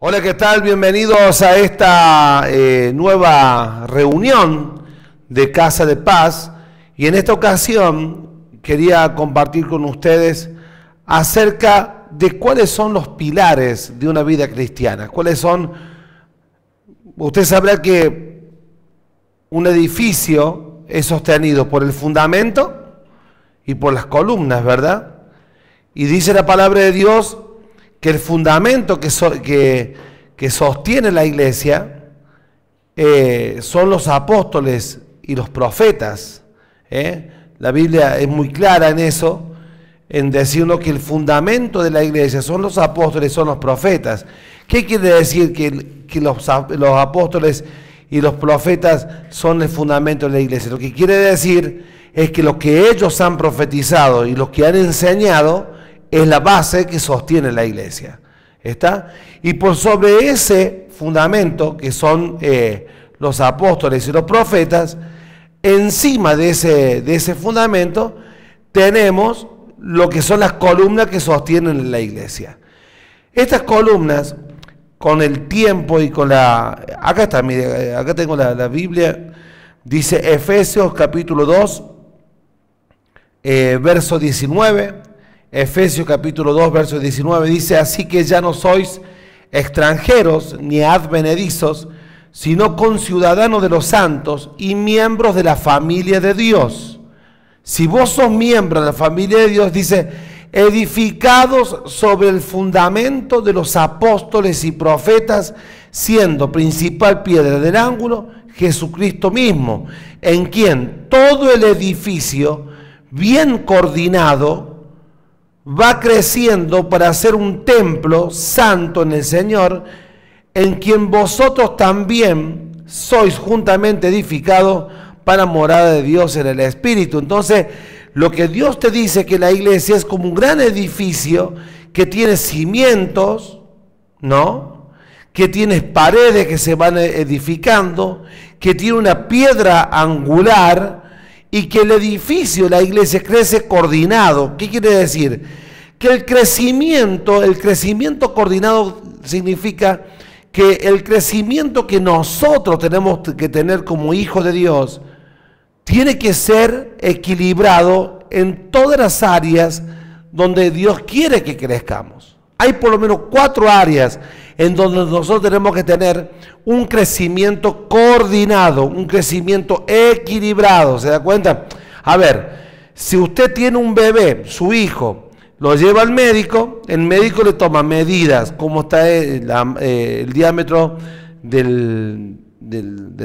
Hola, ¿qué tal? Bienvenidos a esta nueva reunión de Casa de Paz. Y en esta ocasión quería compartir con ustedes acerca de cuáles son los pilares de una vida cristiana. Cuáles son. Usted sabrá que un edificio es sostenido por el fundamento y por las columnas, ¿verdad? Y dice la palabra de Dios que el fundamento que sostiene la iglesia son los apóstoles y los profetas. La Biblia es muy clara en eso, en decirnos que el fundamento de la iglesia son los apóstoles, son los profetas. ¿Qué quiere decir que los apóstoles y los profetas son el fundamento de la iglesia? Lo que quiere decir es que lo que ellos han profetizado y lo que han enseñado es la base que sostiene la iglesia. ¿Está? Y por sobre ese fundamento, que son los apóstoles y los profetas, encima de ese fundamento tenemos lo que son las columnas que sostienen la iglesia. Estas columnas, con el tiempo y con la... Acá está, mire, acá tengo la Biblia, dice Efesios capítulo 2, verso 19... Efesios capítulo 2, verso 19, dice: así que ya no sois extranjeros ni advenedizos, sino conciudadanos de los santos y miembros de la familia de Dios. Si vos sos miembro de la familia de Dios, dice, edificados sobre el fundamento de los apóstoles y profetas, siendo principal piedra del ángulo Jesucristo mismo, en quien todo el edificio bien coordinado va creciendo para ser un templo santo en el Señor, en quien vosotros también sois juntamente edificados para morada de Dios en el Espíritu. Entonces, lo que Dios te dice que la iglesia es como un gran edificio que tiene cimientos, ¿no? Que tiene paredes que se van edificando, que tiene una piedra angular, y que el edificio, la iglesia, crece coordinado. ¿Qué quiere decir? Que el crecimiento coordinado significa que el crecimiento que nosotros tenemos que tener como hijos de Dios tiene que ser equilibrado en todas las áreas donde Dios quiere que crezcamos. Hay por lo menos 4 áreas en donde nosotros tenemos que tener un crecimiento coordinado, un crecimiento equilibrado. ¿Se da cuenta? A ver, si usted tiene un bebé, su hijo, lo lleva al médico, el médico le toma medidas, cómo está el diámetro de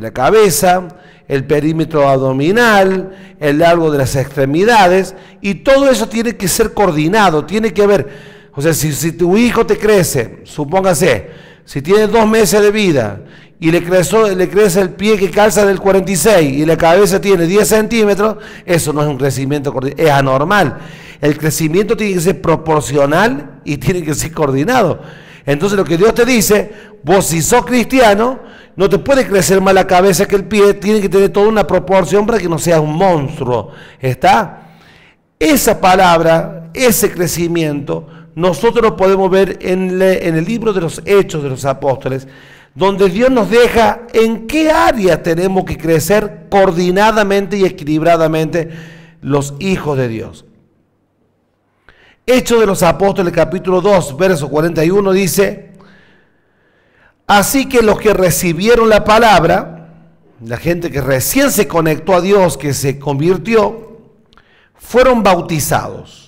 la cabeza, el perímetro abdominal, el largo de las extremidades, y todo eso tiene que ser coordinado, tiene que ver. O sea, si tu hijo te crece, supóngase, si tiene 2 meses de vida y le crece el pie que calza del 46 y la cabeza tiene 10 centímetros, eso no es un crecimiento coordinado, es anormal. El crecimiento tiene que ser proporcional y tiene que ser coordinado. Entonces lo que Dios te dice, vos si sos cristiano, no te puede crecer más la cabeza que el pie, tiene que tener toda una proporción para que no seas un monstruo. ¿Está? Esa palabra, ese crecimiento, nosotros lo podemos ver en el libro de los Hechos de los Apóstoles, donde Dios nos deja en qué área tenemos que crecer coordinadamente y equilibradamente los hijos de Dios. Hechos de los Apóstoles capítulo 2, verso 41 dice: así que los que recibieron la palabra, la gente que recién se conectó a Dios, que se convirtió, fueron bautizados.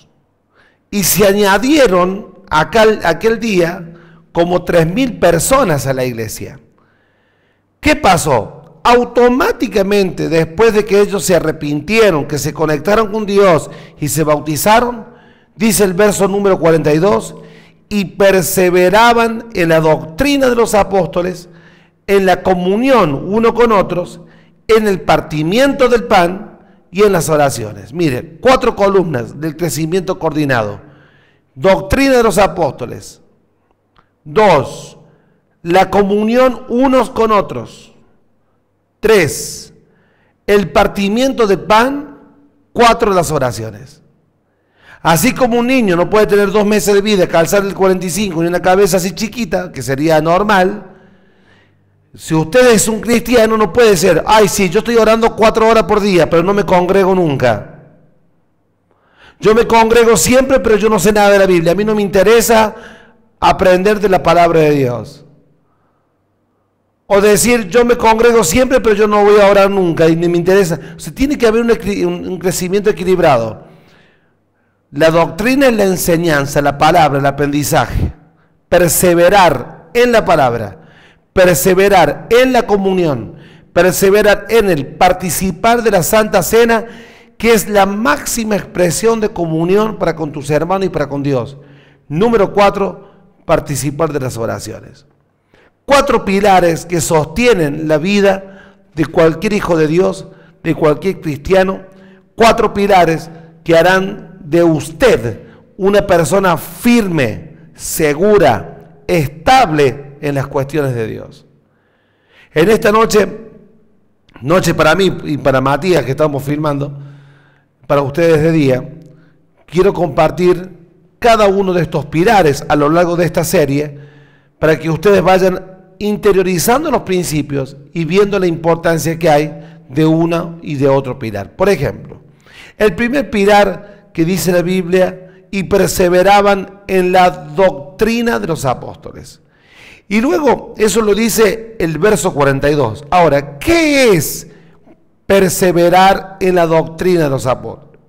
Y se añadieron aquel día como 3.000 personas a la iglesia. ¿Qué pasó? Automáticamente, después de que ellos se arrepintieron, que se conectaron con Dios y se bautizaron, dice el verso número 42, y perseveraban en la doctrina de los apóstoles, en la comunión uno con otros, en el partimiento del pan y en las oraciones. Mire, 4 columnas del crecimiento coordinado. Doctrina de los apóstoles. 2, la comunión unos con otros. 3, el partimiento del pan. 4, las oraciones. Así como un niño no puede tener 2 meses de vida, calzar el 45 y una cabeza así chiquita, que sería normal, si usted es un cristiano no puede ser, ay sí, yo estoy orando 4 horas por día, pero no me congrego nunca. Yo me congrego siempre, pero yo no sé nada de la Biblia. A mí no me interesa aprender de la palabra de Dios. O decir, yo me congrego siempre, pero yo no voy a orar nunca y ni me interesa. O sea, tiene que haber un crecimiento equilibrado. La doctrina es la enseñanza, la palabra, el aprendizaje. Perseverar en la palabra, perseverar en la comunión, perseverar en el participar de la Santa Cena, que es la máxima expresión de comunión para con tus hermanos y para con Dios. Número 4, participar de las oraciones. 4 pilares que sostienen la vida de cualquier hijo de Dios, de cualquier cristiano. 4 pilares que harán de usted una persona firme, segura, estable en las cuestiones de Dios. En esta noche para mí y para Matías, que estamos filmando, para ustedes de día, quiero compartir cada uno de estos pilares a lo largo de esta serie para que ustedes vayan interiorizando los principios y viendo la importancia que hay de uno y de otro pilar. Por ejemplo, el primer pilar que dice la Biblia, y perseveraban en la doctrina de los apóstoles. Y luego eso lo dice el verso 42. Ahora, ¿qué es perseverar en la doctrina de los apóstoles?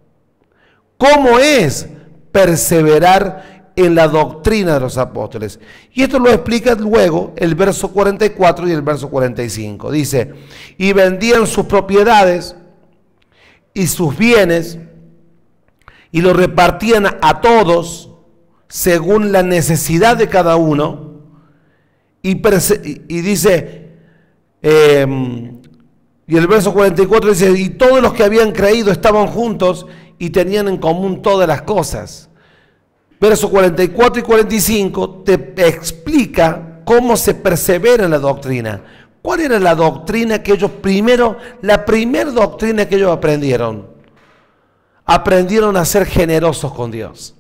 ¿Cómo es perseverar en la doctrina de los apóstoles? Y esto lo explica luego el verso 44 y el verso 45. Dice, y vendían sus propiedades y sus bienes y lo repartían a todos según la necesidad de cada uno. Y dice, y el verso 44 dice, y todos los que habían creído estaban juntos y tenían en común todas las cosas. Versos 44 y 45 te explica cómo se persevera en la doctrina. ¿Cuál era la doctrina que ellos la primera doctrina que ellos aprendieron? Aprendieron a ser generosos con Dios.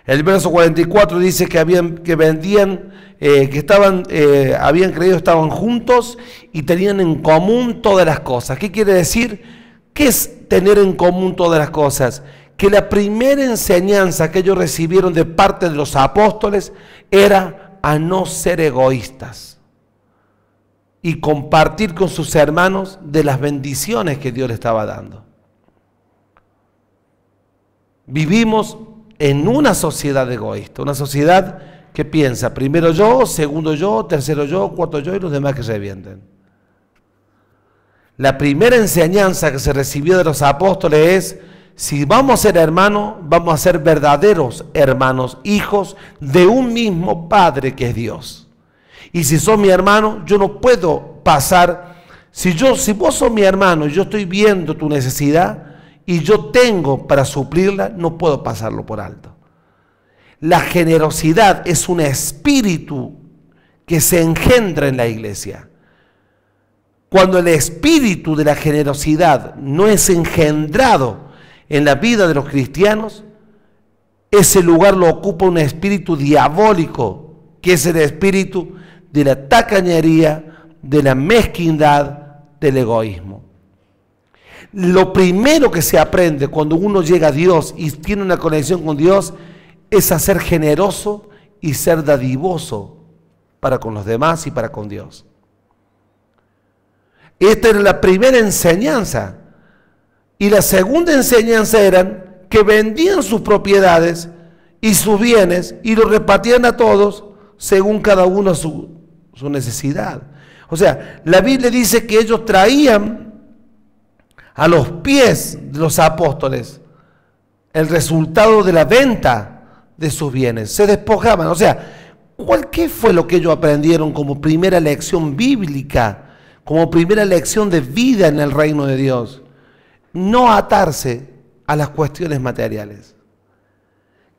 El verso 44 dice que habían creído, estaban juntos y tenían en común todas las cosas. ¿Qué quiere decir? ¿Qué es tener en común todas las cosas? Que la primera enseñanza que ellos recibieron de parte de los apóstoles era a no ser egoístas y compartir con sus hermanos de las bendiciones que Dios les estaba dando. Vivimos en una sociedad egoísta, una sociedad que piensa primero yo, segundo yo, tercero yo, cuarto yo y los demás que se revienten. La primera enseñanza que se recibió de los apóstoles es, si vamos a ser hermanos, vamos a ser verdaderos hermanos, hijos de un mismo Padre que es Dios. Y si sos mi hermano, yo no puedo pasar, si vos sos mi hermano y yo estoy viendo tu necesidad y yo tengo para suplirla, no puedo pasarlo por alto. La generosidad es un espíritu que se engendra en la iglesia. Cuando el espíritu de la generosidad no es engendrado en la vida de los cristianos, ese lugar lo ocupa un espíritu diabólico, que es el espíritu de la tacañería, de la mezquindad, del egoísmo. Lo primero que se aprende cuando uno llega a Dios y tiene una conexión con Dios es a ser generoso y ser dadivoso para con los demás y para con Dios. Esta era la primera enseñanza. Y la segunda enseñanza era que vendían sus propiedades y sus bienes y los repartían a todos según cada uno su necesidad. O sea, la Biblia dice que ellos traían a los pies de los apóstoles el resultado de la venta de sus bienes, se despojaban. O sea, ¿qué fue lo que ellos aprendieron como primera lección bíblica, como primera lección de vida en el reino de Dios? No atarse a las cuestiones materiales.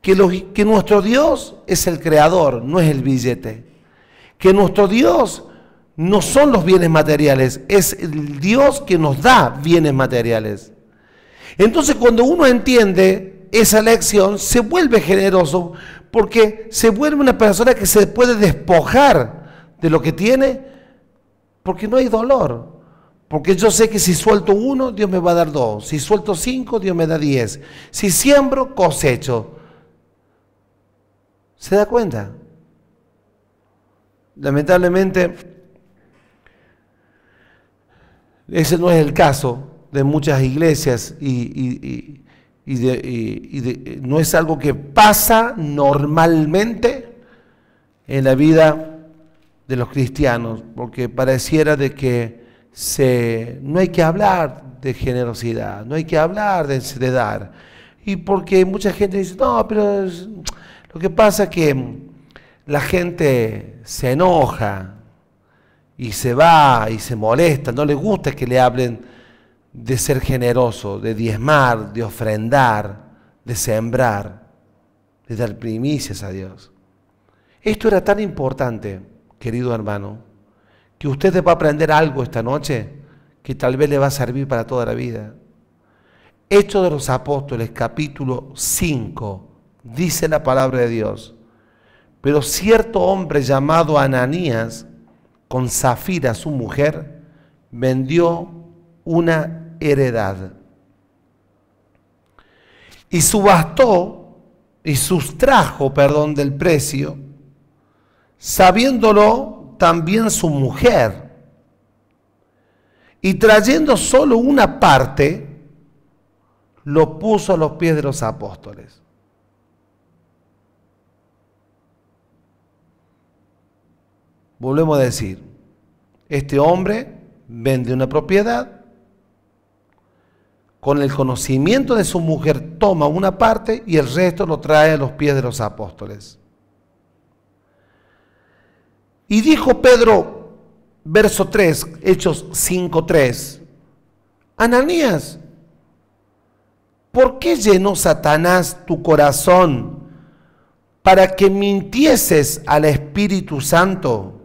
Que nuestro Dios es el creador, no es el billete. Que nuestro Dios no son los bienes materiales, es el Dios que nos da bienes materiales. Entonces, cuando uno entiende esa lección, se vuelve generoso porque se vuelve una persona que se puede despojar de lo que tiene porque no hay dolor. Porque yo sé que si suelto 1, Dios me va a dar 2. Si suelto 5, Dios me da 10. Si siembro, cosecho. ¿Se da cuenta? Lamentablemente, ese no es el caso de muchas iglesias no es algo que pasa normalmente en la vida de los cristianos, porque pareciera de que no hay que hablar de generosidad, no hay que hablar de dar, y porque mucha gente dice, no, pero lo que pasa es que la gente se enoja y se va y se molesta, no le gusta que le hablen de ser generoso, de diezmar, de ofrendar, de sembrar, de dar primicias a Dios. Esto era tan importante, querido hermano, que usted va a aprender algo esta noche que tal vez le va a servir para toda la vida. Hechos de los Apóstoles, capítulo 5, dice la palabra de Dios: pero cierto hombre llamado Ananías, con Zafira su mujer, vendió una heredad y sustrajo del precio, sabiéndolo también su mujer, y trayendo solo una parte, lo puso a los pies de los apóstoles. Volvemos a decir, este hombre vende una propiedad, con el conocimiento de su mujer toma una parte y el resto lo trae a los pies de los apóstoles. Y dijo Pedro, verso 3, Hechos 5:3, Ananías, ¿por qué llenó Satanás tu corazón para que mintieses al Espíritu Santo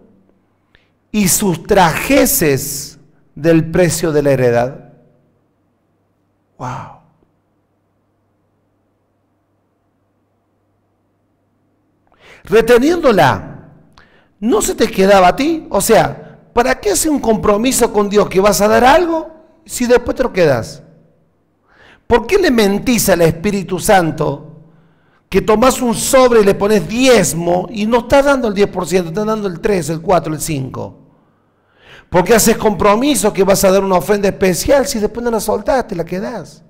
y sustrajeses del precio de la heredad? Wow. Reteniéndola, ¿no se te quedaba a ti? O sea, ¿para qué hacer un compromiso con Dios que vas a dar algo si después te lo quedas? ¿Por qué le mentís al Espíritu Santo que tomás un sobre y le pones diezmo y no estás dando el 10%, estás dando el 3, el 4, el 5%? ¿Por qué haces compromiso que vas a dar una ofrenda especial si después no la soltás, te la quedás?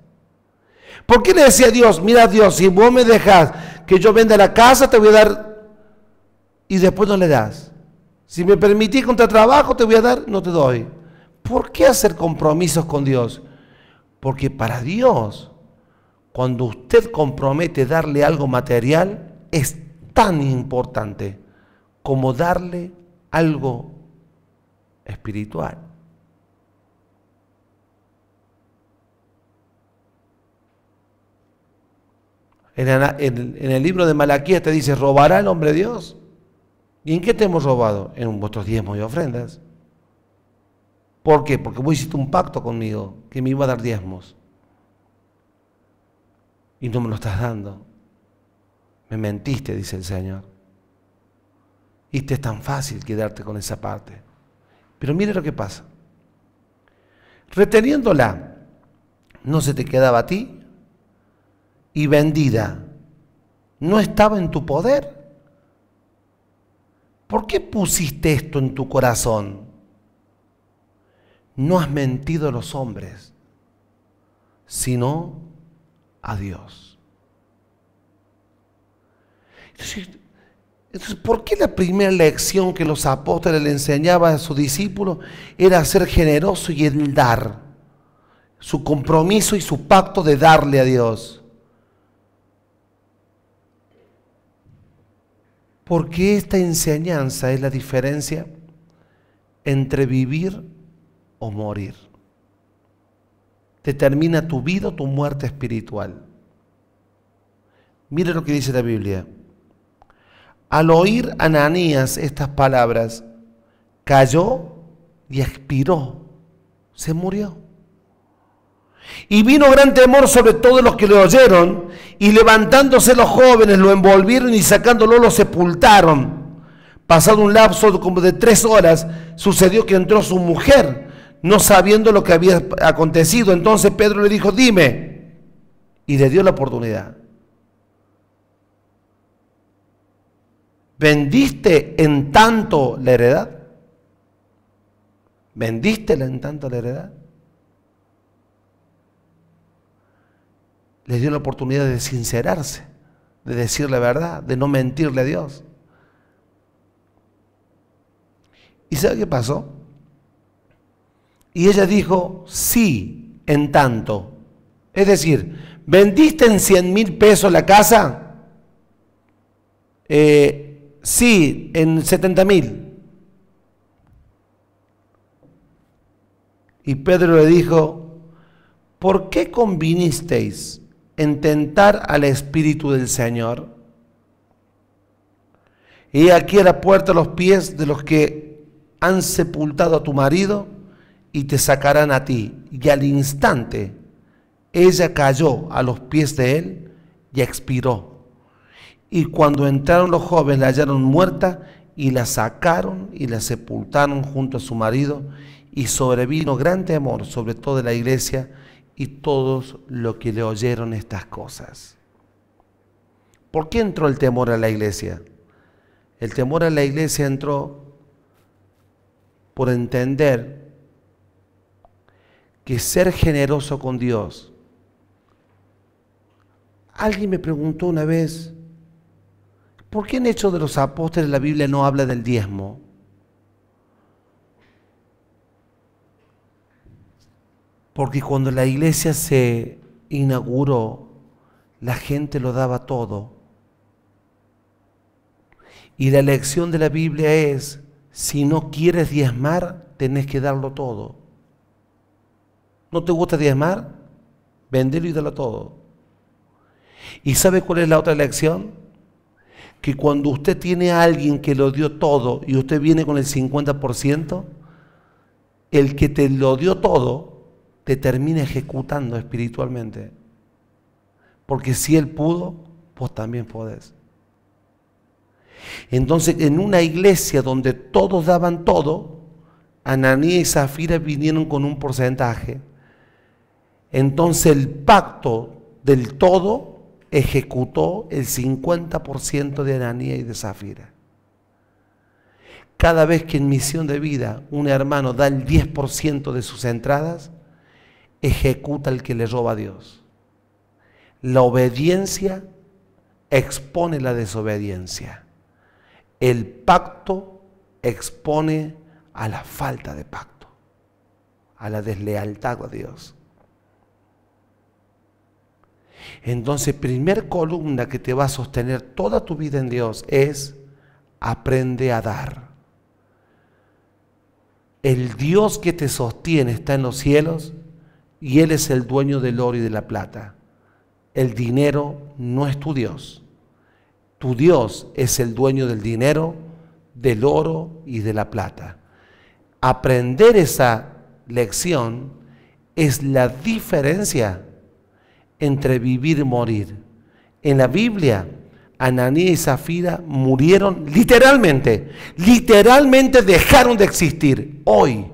¿Por qué le decía a Dios, mira Dios, si vos me dejas que yo venda la casa, te voy a dar, y después no le das? Si me permitís contra trabajo, te voy a dar, no te doy. ¿Por qué hacer compromisos con Dios? Porque para Dios, cuando usted compromete darle algo material, es tan importante como darle algo espiritual. En el libro de Malaquías te dice, ¿robará el hombre de Dios? ¿Y en qué te hemos robado? En vuestros diezmos y ofrendas. ¿Por qué? Porque vos hiciste un pacto conmigo que me iba a dar diezmos y no me lo estás dando. Me mentiste, dice el Señor. Y te es tan fácil quedarte con esa parte. Pero mire lo que pasa. Reteniéndola, no se te quedaba a ti, y vendida, no estaba en tu poder. ¿Por qué pusiste esto en tu corazón? No has mentido a los hombres, sino a Dios. Entonces, ¿por qué la primera lección que los apóstoles le enseñaban a sus discípulos era ser generoso y el dar? Su compromiso y su pacto de darle a Dios. Porque esta enseñanza es la diferencia entre vivir o morir. Determina tu vida o tu muerte espiritual. Mire lo que dice la Biblia. Al oír Ananías estas palabras, cayó y expiró, se murió. Y vino gran temor sobre todos los que le oyeron, y levantándose los jóvenes lo envolvieron y sacándolo lo sepultaron. Pasado un lapso como de 3 horas, sucedió que entró su mujer, no sabiendo lo que había acontecido. Entonces Pedro le dijo, dime, y le dio la oportunidad. ¿Vendiste en tanto la heredad? ¿Vendiste en tanto la heredad? Le dio la oportunidad de sincerarse, de decir la verdad, de no mentirle a Dios. ¿Y sabe qué pasó? Y ella dijo, sí, en tanto. Es decir, ¿vendiste en 100,000 pesos la casa? Sí, en 70,000. Y Pedro le dijo, ¿por qué convinisteis en tentar al Espíritu del Señor? Y aquí a la puerta los pies de los que han sepultado a tu marido y te sacarán a ti. Y al instante ella cayó a los pies de él y expiró. Y cuando entraron los jóvenes la hallaron muerta y la sacaron y la sepultaron junto a su marido, y sobrevino gran temor sobre toda la iglesia y todos los que le oyeron estas cosas. ¿Por qué entró el temor a la iglesia? El temor a la iglesia entró por entender que ser generoso con Dios. Alguien me preguntó una vez, ¿por qué en Hechos de los Apóstoles la Biblia no habla del diezmo? Porque cuando la iglesia se inauguró, la gente lo daba todo. Y la lección de la Biblia es, si no quieres diezmar, tenés que darlo todo. ¿No te gusta diezmar? Vendelo y dalo todo. ¿Y sabe cuál es la otra lección? Que cuando usted tiene a alguien que lo dio todo y usted viene con el 50%, el que te lo dio todo te termina ejecutando espiritualmente. Porque si él pudo, vos también podés. Entonces, en una iglesia donde todos daban todo, Ananías y Zafira vinieron con un porcentaje. Entonces el pacto del todo ejecutó el 50% de Ananías y de Zafira. Cada vez que en Misión de Vida un hermano da el 10% de sus entradas, ejecuta el que le roba a Dios. La obediencia expone la desobediencia. El pacto expone a la falta de pacto, a la deslealtad a Dios. Entonces, primer columna que te va a sostener toda tu vida en Dios es: aprende a dar. El Dios que te sostiene está en los cielos y Él es el dueño del oro y de la plata. El dinero no es tu Dios. Tu Dios es el dueño del dinero, del oro y de la plata. Aprender esa lección es la diferencia entre vivir y morir. En la Biblia, Ananías y Zafira murieron literalmente dejaron de existir. Hoy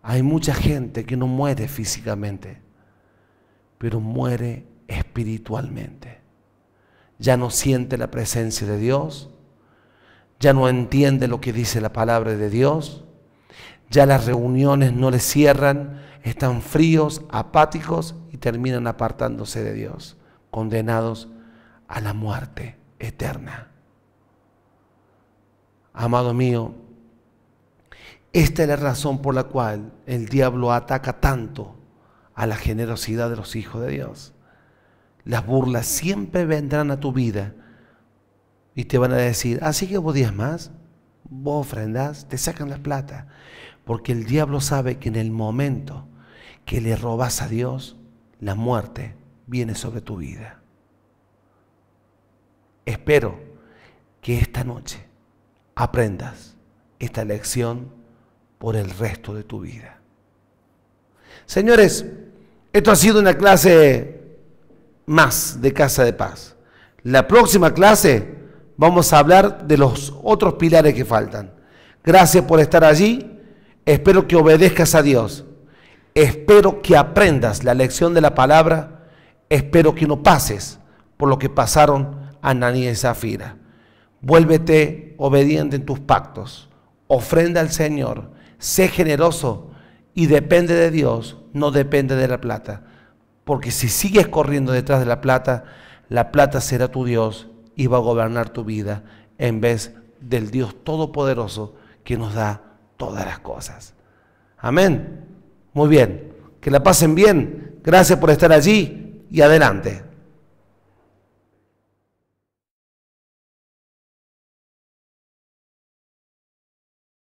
hay mucha gente que no muere físicamente, pero muere espiritualmente. Ya no siente la presencia de Dios, ya no entiende lo que dice la palabra de Dios, ya las reuniones no les cierran, están fríos, apáticos y terminan apartándose de Dios, condenados a la muerte eterna. Amado mío, esta es la razón por la cual el diablo ataca tanto a la generosidad de los hijos de Dios. Las burlas siempre vendrán a tu vida y te van a decir: así que vos diezmás, vos ofrendás, te sacan la plata. Porque el diablo sabe que en el momento que le robas a Dios, la muerte viene sobre tu vida. Espero que esta noche aprendas esta lección por el resto de tu vida. Señores, Esto ha sido una clase más de Casa de Paz. La próxima clase vamos a hablar de los otros pilares que faltan. Gracias por estar allí. Espero que obedezcas a Dios. Espero que aprendas la lección de la palabra. Espero que no pases por lo que pasaron Ananías y Zafira. Vuélvete obediente en tus pactos. Ofrenda al Señor. Sé generoso y depende de Dios, no depende de la plata. Porque si sigues corriendo detrás de la plata será tu Dios y va a gobernar tu vida en vez del Dios Todopoderoso que nos da todas las cosas. Amén. Muy bien. Que la pasen bien. Gracias por estar allí y adelante.